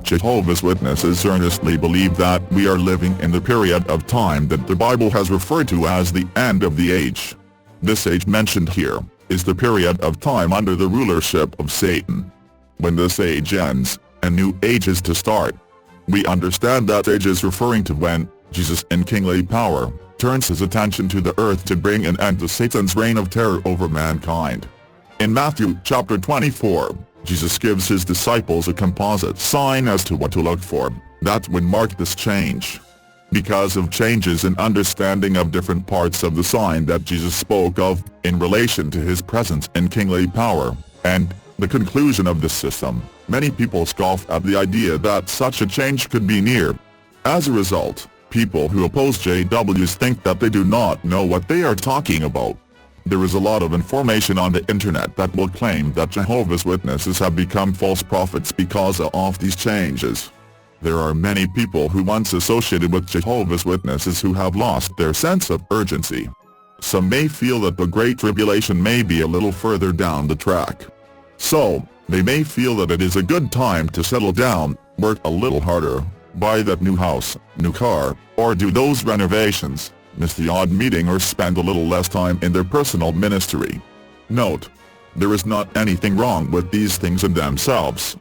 Jehovah's Witnesses earnestly believe that we are living in the period of time that the Bible has referred to as the end of the age. This age mentioned here is the period of time under the rulership of Satan. When this age ends, a new age is to start. We understand that age is referring to when Jesus in kingly power turns his attention to the earth to bring an end to Satan's reign of terror over mankind. In Matthew chapter 24, Jesus gives his disciples a composite sign as to what to look for that would mark this change. Because of changes in understanding of different parts of the sign that Jesus spoke of in relation to his presence in kingly power, and the conclusion of this system, many people scoff at the idea that such a change could be near. As a result, people who oppose JWs think that they do not know what they are talking about. There is a lot of information on the internet that will claim that Jehovah's Witnesses have become false prophets because of these changes. There are many people who once associated with Jehovah's Witnesses who have lost their sense of urgency. Some may feel that the Great Tribulation may be a little further down the track. So, they may feel that it is a good time to settle down, work a little harder, buy that new house, new car, or do those renovations, miss the odd meeting or spend a little less time in their personal ministry. Note: there is not anything wrong with these things in themselves.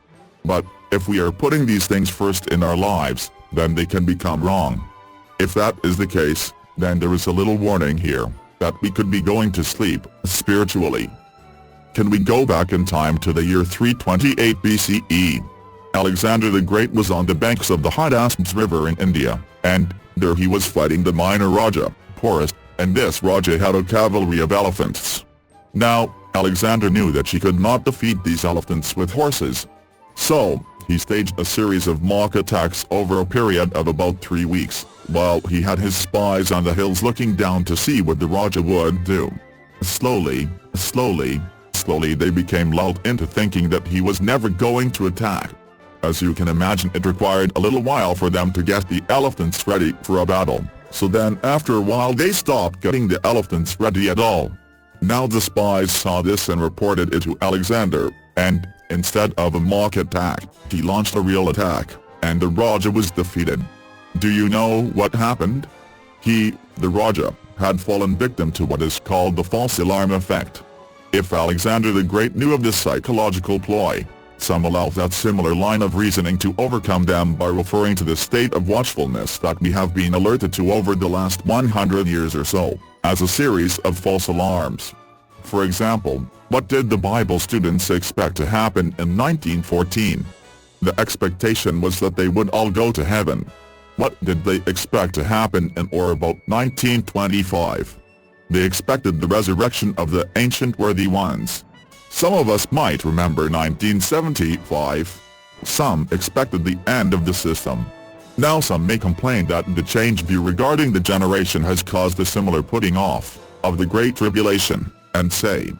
But, if we are putting these things first in our lives, then they can become wrong. If that is the case, then there is a little warning here, that we could be going to sleep, spiritually. Can we go back in time to the year 328 BCE? Alexander the Great was on the banks of the Hydaspes River in India, and there he was fighting the minor Raja, Porus, and this Raja had a cavalry of elephants. Now, Alexander knew that she could not defeat these elephants with horses. So, he staged a series of mock attacks over a period of about 3 weeks, while he had his spies on the hills looking down to see what the Raja would do. Slowly they became lulled into thinking that he was never going to attack. As you can imagine, it required a little while for them to get the elephants ready for a battle, so then after a while they stopped getting the elephants ready at all. Now the spies saw this and reported it to Alexander, and, instead of a mock attack, he launched a real attack, and the Raja was defeated. Do you know what happened? He, the Raja, had fallen victim to what is called the false alarm effect. If Alexander the Great knew of this psychological ploy, some allow that similar line of reasoning to overcome them by referring to the state of watchfulness that we have been alerted to over the last 100 years or so, as a series of false alarms. For example, what did the Bible students expect to happen in 1914? The expectation was that they would all go to heaven. What did they expect to happen in or about 1925? They expected the resurrection of the ancient worthy ones. Some of us might remember 1975. Some expected the end of the system. Now some may complain that the changed view regarding the generation has caused a similar putting off of the Great Tribulation, and say,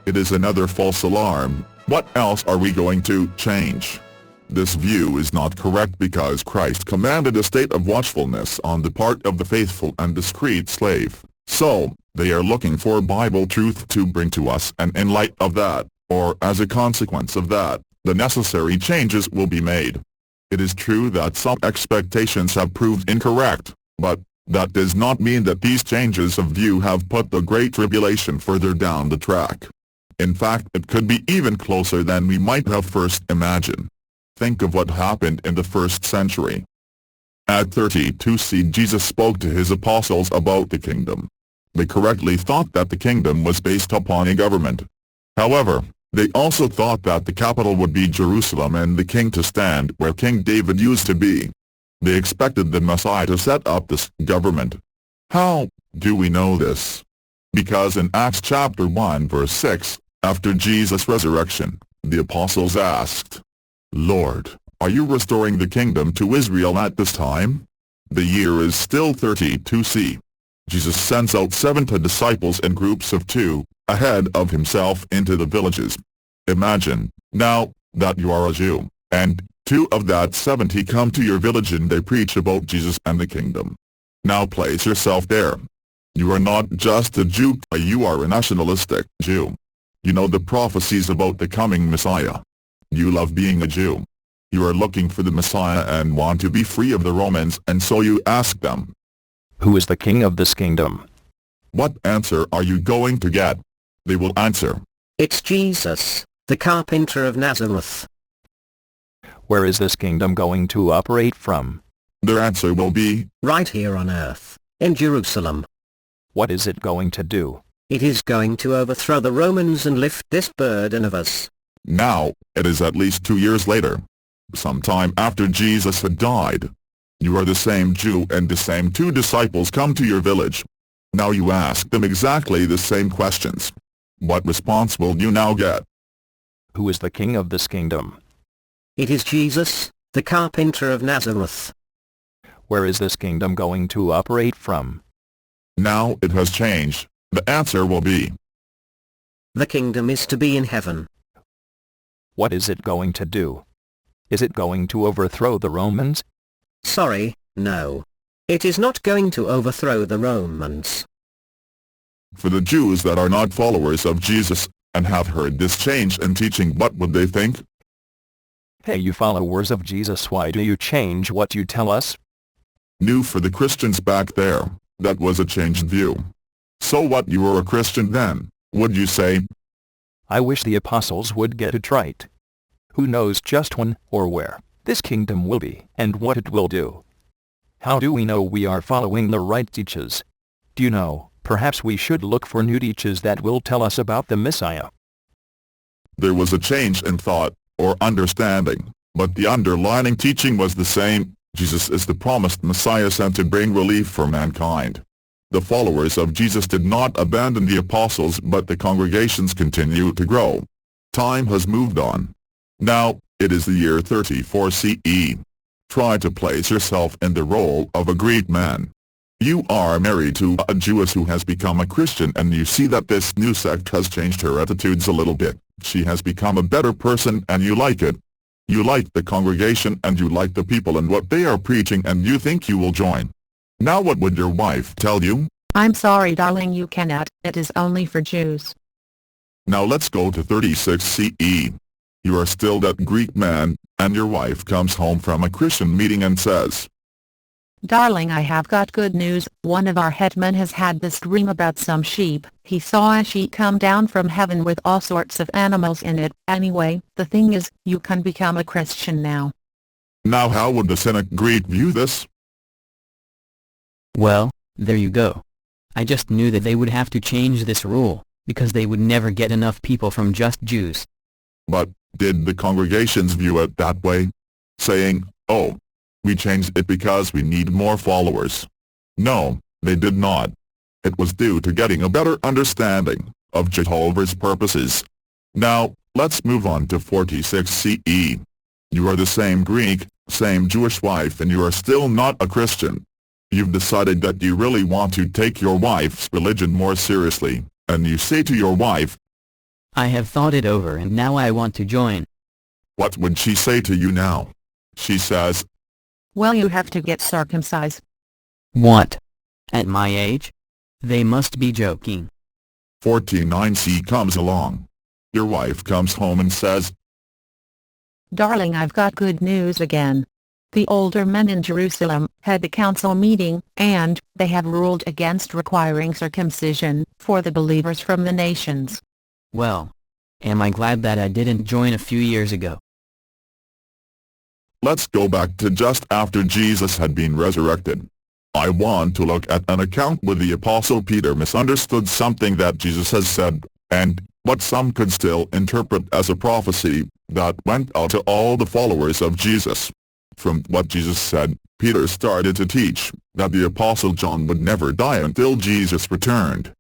it is another false alarm. What else are we going to change? This view is not correct because Christ commanded a state of watchfulness on the part of the faithful and discreet slave. So, they are looking for Bible truth to bring to us, and in light of that, or as a consequence of that, the necessary changes will be made. It is true that some expectations have proved incorrect, but that does not mean that these changes of view have put the Great Tribulation further down the track. In fact, it could be even closer than we might have first imagined. Think of what happened in the 1st century. At 32 Jesus spoke to his apostles about the kingdom. They correctly thought that the kingdom was based upon a government. However, they also thought that the capital would be Jerusalem and the king to stand where King David used to be. They expected the Messiah to set up this government. How do we know this? Because in Acts chapter 1 verse 6, after Jesus' resurrection, the apostles asked, Lord, are you restoring the kingdom to Israel at this time? The year is still 32 C. Jesus sends out 70 disciples in groups of 2, ahead of himself into the villages. Imagine, now, that you are a Jew, and 2 of that 70 come to your village and they preach about Jesus and the kingdom. Now place yourself there. You are not just a Jew, you are a nationalistic Jew. You know the prophecies about the coming Messiah. You love being a Jew. You are looking for the Messiah and want to be free of the Romans, and so you ask them, Who is the king of this kingdom? what answer are you going to get? They will answer, It's Jesus, the carpenter of Nazareth. Where is this kingdom going to operate from? their answer will be, Right here on earth, in Jerusalem. What is it going to do? It is going to overthrow the Romans and lift this burden of us. now, it is at least 2 years later. Sometime after Jesus had died. You are the same Jew and the same two disciples come to your village. Now you ask them exactly the same questions. What response will you now get? Who is the king of this kingdom? It is Jesus, the carpenter of Nazareth. Where is this kingdom going to operate from? Now it has changed. The answer will be, The kingdom is to be in heaven. What is it going to do? Is it going to overthrow the Romans? Sorry, no. It is not going to overthrow the Romans. for the Jews that are not followers of Jesus, and have heard this change in teaching, what would they think? Hey, you followers of Jesus, why do you change what you tell us? New for the Christians back there, that was a changed view. So what, you were a Christian then, would you say? I wish the apostles would get it right. Who knows just when or where this kingdom will be and what it will do? How do we know we are following the right teachers? Do you know, perhaps we should look for new teachers that will tell us about the Messiah. There was a change in thought, or understanding, but the underlying teaching was the same. Jesus is the promised Messiah sent to bring relief for mankind. The followers of Jesus did not abandon the apostles, but the congregations continue to grow. Time has moved on. Now, it is the year 34 CE. Try to place yourself in the role of a Greek man. You are married to a Jewess who has become a Christian, and you see that this new sect has changed her attitudes a little bit. She has become a better person and you like it. You like the congregation and you like the people and what they are preaching, and you think you will join. Now what would your wife tell you? I'm sorry, darling, you cannot. It is only for Jews. Now let's go to 36 CE. You are still that Greek man, and your wife comes home from a Christian meeting and says, Darling, I have got good news. One of our headmen has had this dream about some sheep. He saw a sheep come down from heaven with all sorts of animals in it. Anyway, the thing is, you can become a Christian now. now how would the cynic Greek view this? Well, there you go. I just knew that they would have to change this rule, because they would never get enough people from just Jews. But, did the congregations view it that way? Saying, oh, we changed it because we need more followers. No, they did not. It was due to getting a better understanding of Jehovah's purposes. Now, let's move on to 46 CE. You are the same Greek, same Jewish wife, and you are still not a Christian. You've decided that you really want to take your wife's religion more seriously, and you say to your wife, I have thought it over and now I want to join. what would she say to you now? She says, Well, you have to get circumcised. What? At my age? They must be joking. 49C comes along. Your wife comes home and says, Darling, I've got good news again. The older men in Jerusalem had a council meeting, and they have ruled against requiring circumcision for the believers from the nations. Well, am I glad that I didn't join a few years ago. let's go back to just after Jesus had been resurrected. I want to look at an account where the Apostle Peter misunderstood something that Jesus has said, and what some could still interpret as a prophecy that went out to all the followers of Jesus. From what Jesus said, Peter started to teach that the Apostle John would never die until Jesus returned.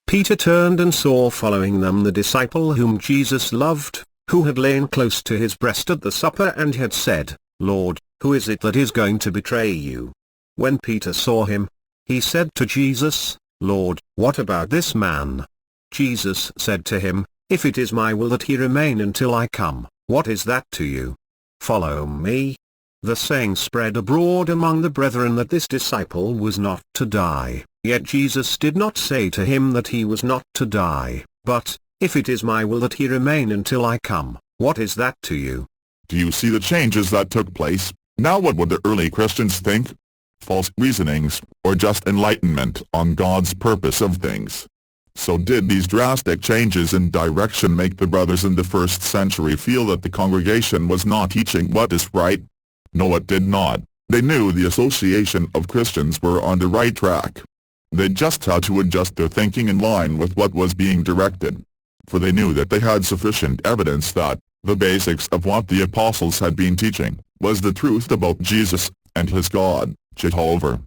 Peter turned and saw following them the disciple whom Jesus loved, who had lain close to his breast at the supper and had said, Lord, who is it that is going to betray you? When Peter saw him, he said to Jesus, Lord, what about this man? Jesus said to him, If it is my will that he remain until I come, what is that to you? Follow me. The saying spread abroad among the brethren that this disciple was not to die, yet Jesus did not say to him that he was not to die, but, If it is my will that he remain until I come, what is that to you? Do you see the changes that took place? Now what would the early Christians think? False reasonings, or just enlightenment on God's purpose of things? So did these drastic changes in direction make the brothers in the first century feel that the congregation was not teaching what is right? No, it did not. They knew the association of Christians were on the right track. They just had to adjust their thinking in line with what was being directed. For they knew that they had sufficient evidence that the basics of what the apostles had been teaching was the truth about Jesus and his God, Jehovah.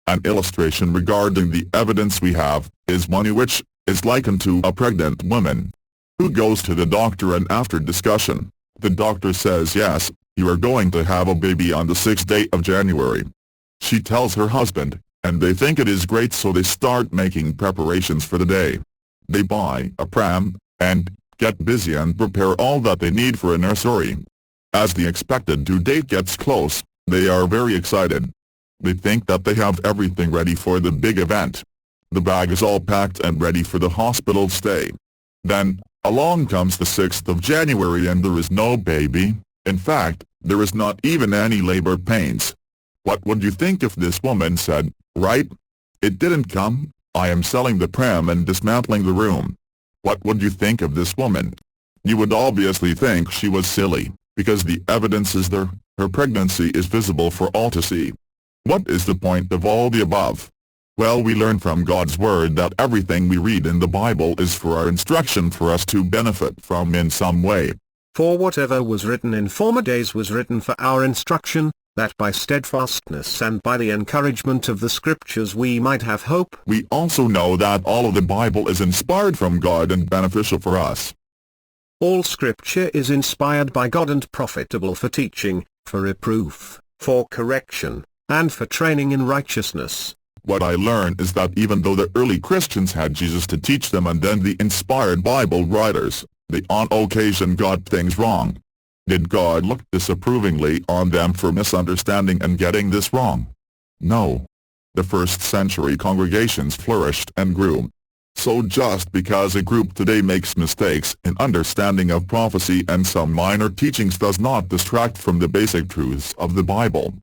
An illustration regarding the evidence we have is one which is likened to a pregnant woman who goes to the doctor, and after discussion, the doctor says, yes, you are going to have a baby on the 6th day of January. She tells her husband, and they think it is great, so they start making preparations for the day. They buy a pram, and get busy and prepare all that they need for a nursery. As the expected due date gets close, they are very excited. They think that they have everything ready for the big event. The bag is all packed and ready for the hospital stay. Then, along comes the 6th of January and there is no baby. In fact, there is not even any labor pains. What would you think if this woman said, right? It didn't come, I am selling the pram and dismantling the room. What would you think of this woman? You would obviously think she was silly, because the evidence is there, her pregnancy is visible for all to see. What is the point of all the above? Well, we learn from God's Word that everything we read in the Bible is for our instruction, for us to benefit from in some way. For whatever was written in former days was written for our instruction, that by steadfastness and by the encouragement of the Scriptures we might have hope. We also know that all of the Bible is inspired from God and beneficial for us. All Scripture is inspired by God and profitable for teaching, for reproof, for correction, and for training in righteousness. What I learned is that even though the early Christians had Jesus to teach them and then the inspired Bible writers, they on occasion got things wrong. Did God look disapprovingly on them for misunderstanding and getting this wrong? No. The first century congregations flourished and grew. So just because a group today makes mistakes in understanding of prophecy and some minor teachings does not distract from the basic truths of the Bible.